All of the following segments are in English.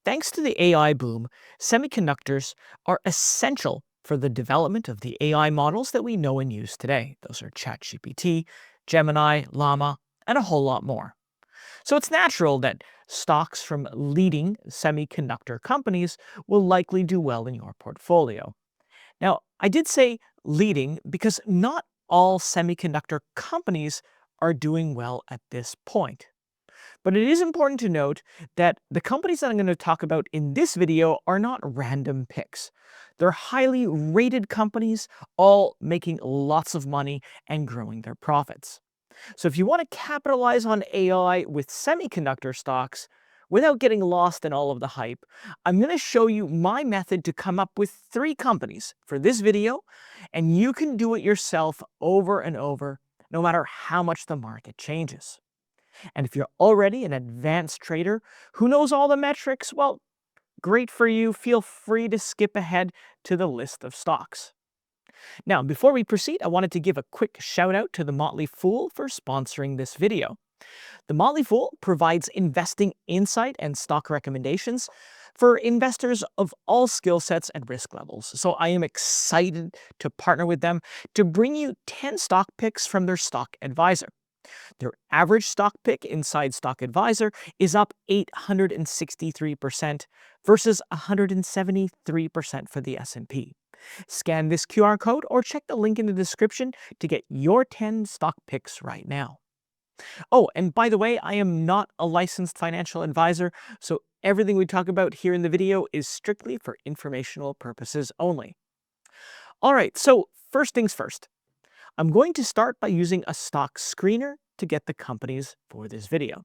Thanks to the AI boom, semiconductors are essential for the development of the AI models that we know and use today. Those are ChatGPT, Gemini, Llama, and a whole lot more. So it's natural that stocks from leading semiconductor companies will likely do well in your portfolio. Now, I did say leading because not all semiconductor companies are doing well at this point. But it is important to note that the companies that I'm going to talk about in this video are not random picks. They're highly rated companies, all making lots of money and growing their profits. So if you want to capitalize on AI with semiconductor stocks without getting lost in all of the hype, I'm going to show you my method to come up with 3 companies for this video, and you can do it yourself over and over, no matter how much the market changes. And if you're already an advanced trader who knows all the metrics, well, great for you. Feel free to skip ahead to the list of stocks. Now, before we proceed, I wanted to give a quick shout out to The Motley Fool for sponsoring this video. The Motley Fool provides investing insight and stock recommendations for investors of all skill sets and risk levels. So I am excited to partner with them to bring you 10 stock picks from their stock advisor. Their average stock pick inside Stock Advisor is up 863% versus 173% for the S&P. Scan this QR code or check the link in the description to get your 10 stock picks right now. Oh, and by the way, I am not a licensed financial advisor, so everything we talk about here in the video is strictly for informational purposes only. All right, so first things first. I'm going to start by using a stock screener to get the companies for this video.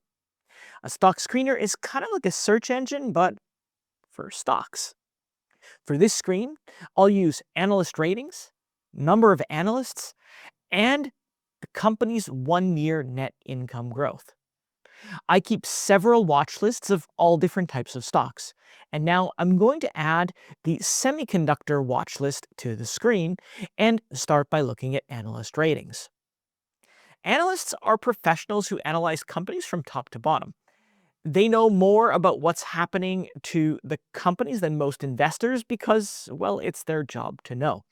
A stock screener is kind of like a search engine, but for stocks. For this screen, I'll use analyst ratings, number of analysts, and the company's 1-year net income growth. I keep several watch lists of all different types of stocks. And now I'm going to add the semiconductor watch list to the screen and start by looking at analyst ratings. Analysts are professionals who analyze companies from top to bottom. They know more about what's happening to the companies than most investors because, well, it's their job to know.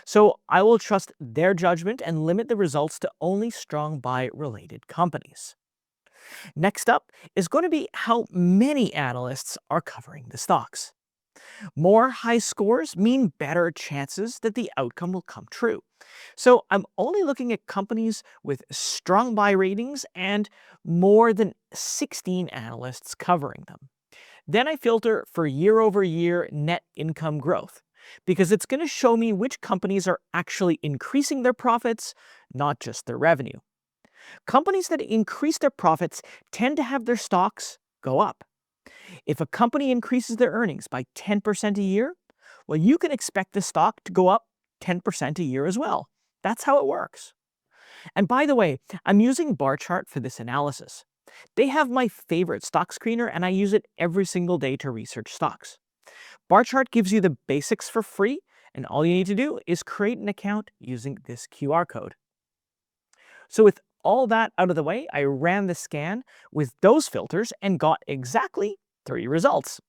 So I will trust their judgment and limit the results to only strong buy-related companies. Next up is going to be how many analysts are covering the stocks. More high scores mean better chances that the outcome will come true. So I'm only looking at companies with strong buy ratings and more than 16 analysts covering them. Then I filter for year-over-year net income growth, because it's going to show me which companies are actually increasing their profits, not just their revenue. Companies that increase their profits tend to have their stocks go up. If a company increases their earnings by 10% a year, well, you can expect the stock to go up 10% a year as well. That's how it works. And by the way, I'm using bar chart for this analysis. They have my favorite stock screener, and I use it every single day to research stocks. Bar chart gives you the basics for free, and all you need to do is create an account using this QR code. So with all that out of the way, I ran the scan with those filters and got exactly 3 results.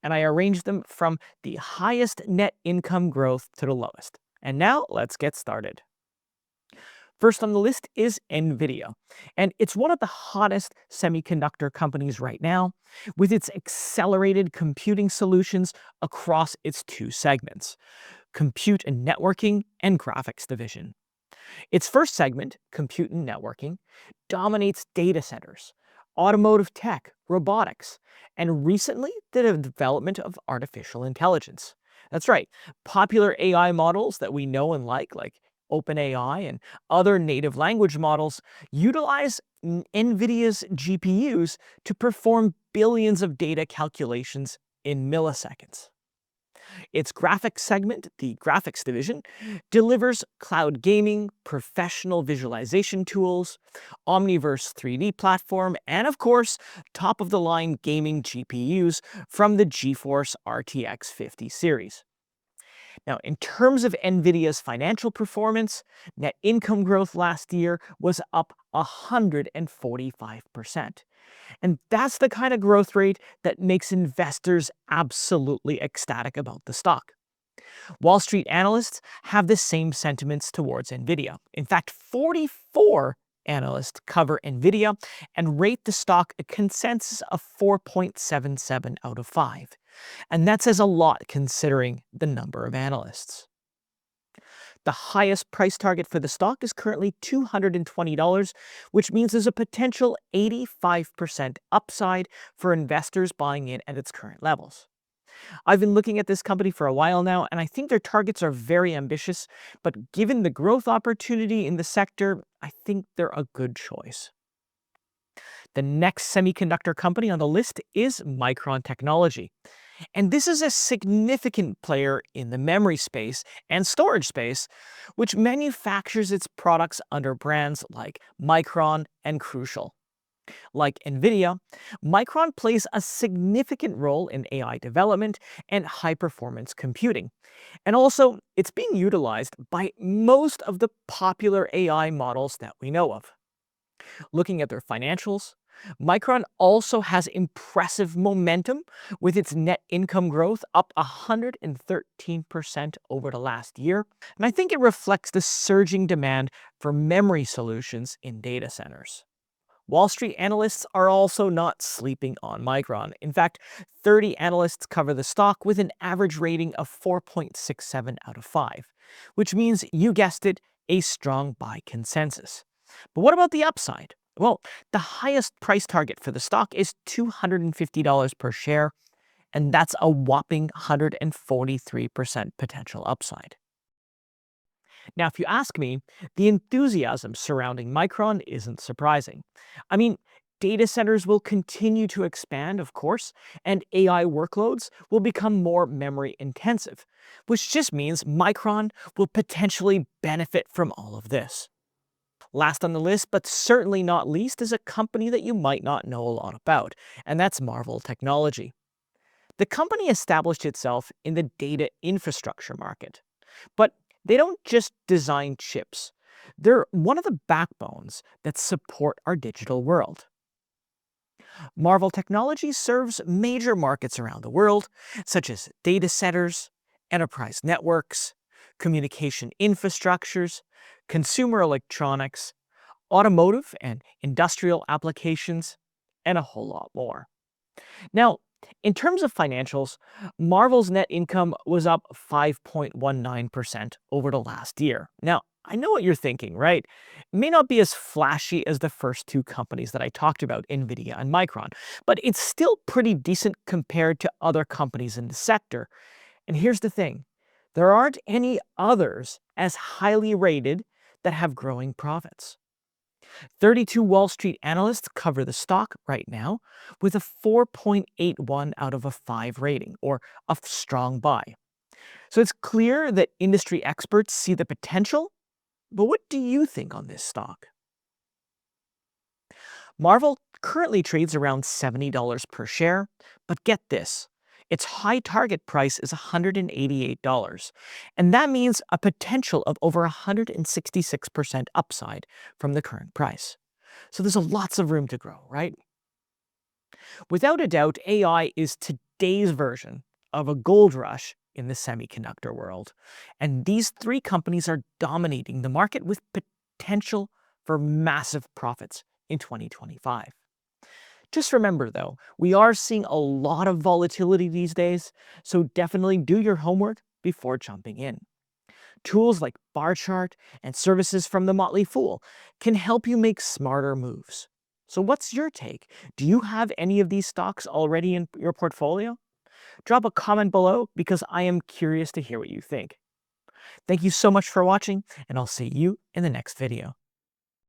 And I arranged them from the highest net income growth to the lowest. And now let's get started. First on the list is NVIDIA, and it's one of the hottest semiconductor companies right now, with its accelerated computing solutions across its 2 segments, Compute and Networking and Graphics Division. Its first segment, Compute and Networking, dominates data centers, automotive tech, robotics, and recently the development of artificial intelligence. That's right, popular AI models that we know and like OpenAI and other native language models, utilize NVIDIA's GPUs to perform billions of data calculations in milliseconds. Its graphics segment, the Graphics Division, delivers cloud gaming, professional visualization tools, Omniverse 3D platform, and of course, top-of-the-line gaming GPUs from the GeForce RTX 50 series. Now, in terms of NVIDIA's financial performance, net income growth last year was up 145%. And that's the kind of growth rate that makes investors absolutely ecstatic about the stock. Wall Street analysts have the same sentiments towards NVIDIA. In fact, 44 analysts cover NVIDIA and rate the stock a consensus of 4.77 out of 5. And that says a lot considering the number of analysts. The highest price target for the stock is currently $220, which means there's a potential 85% upside for investors buying in at its current levels. I've been looking at this company for a while now, and I think their targets are very ambitious, but given the growth opportunity in the sector, I think they're a good choice. The next semiconductor company on the list is Micron Technology. And this is a significant player in the memory space and storage space, which manufactures its products under brands like Micron and Crucial. Like NVIDIA, Micron plays a significant role in AI development and high-performance computing. And also, it's being utilized by most of the popular AI models that we know of. Looking at their financials, Micron also has impressive momentum with its net income growth up 113% over the last year. And I think it reflects the surging demand for memory solutions in data centers. Wall Street analysts are also not sleeping on Micron. In fact, 30 analysts cover the stock with an average rating of 4.67 out of 5, which means, you guessed it, a strong buy consensus. But what about the upside? Well, the highest price target for the stock is $250 per share, and that's a whopping 143% potential upside. Now, if you ask me, the enthusiasm surrounding Micron isn't surprising. I mean, data centers will continue to expand, of course, and AI workloads will become more memory intensive, which just means Micron will potentially benefit from all of this. Last on the list, but certainly not least, is a company that you might not know a lot about, and that's Marvell Technology. The company established itself in the data infrastructure market. But they don't just design chips. They're one of the backbones that support our digital world. Marvell Technology serves major markets around the world, such as data centers, enterprise networks, communication infrastructures, consumer electronics, automotive and industrial applications, and a whole lot more. Now, in terms of financials, Marvel's net income was up 5.19% over the last year. Now, I know what you're thinking, right? It may not be as flashy as the first two companies that I talked about, NVIDIA and Micron, but it's still pretty decent compared to other companies in the sector. And here's the thing, there aren't any others as highly rated that have growing profits. 32 Wall Street analysts cover the stock right now with a 4.81 out of a 5 rating, or a strong buy. So it's clear that industry experts see the potential, but what do you think on this stock? Marvel currently trades around $70 per share, but get this, its high target price is $188, and that means a potential of over 166% upside from the current price. So there's lots of room to grow, right? Without a doubt, AI is today's version of a gold rush in the semiconductor world, and these three companies are dominating the market with potential for massive profits in 2025. Just remember though, we are seeing a lot of volatility these days, so definitely do your homework before jumping in. Tools like bar chart and services from the Motley Fool can help you make smarter moves. So what's your take? Do you have any of these stocks already in your portfolio? Drop a comment below because I am curious to hear what you think. Thank you so much for watching, and I'll see you in the next video.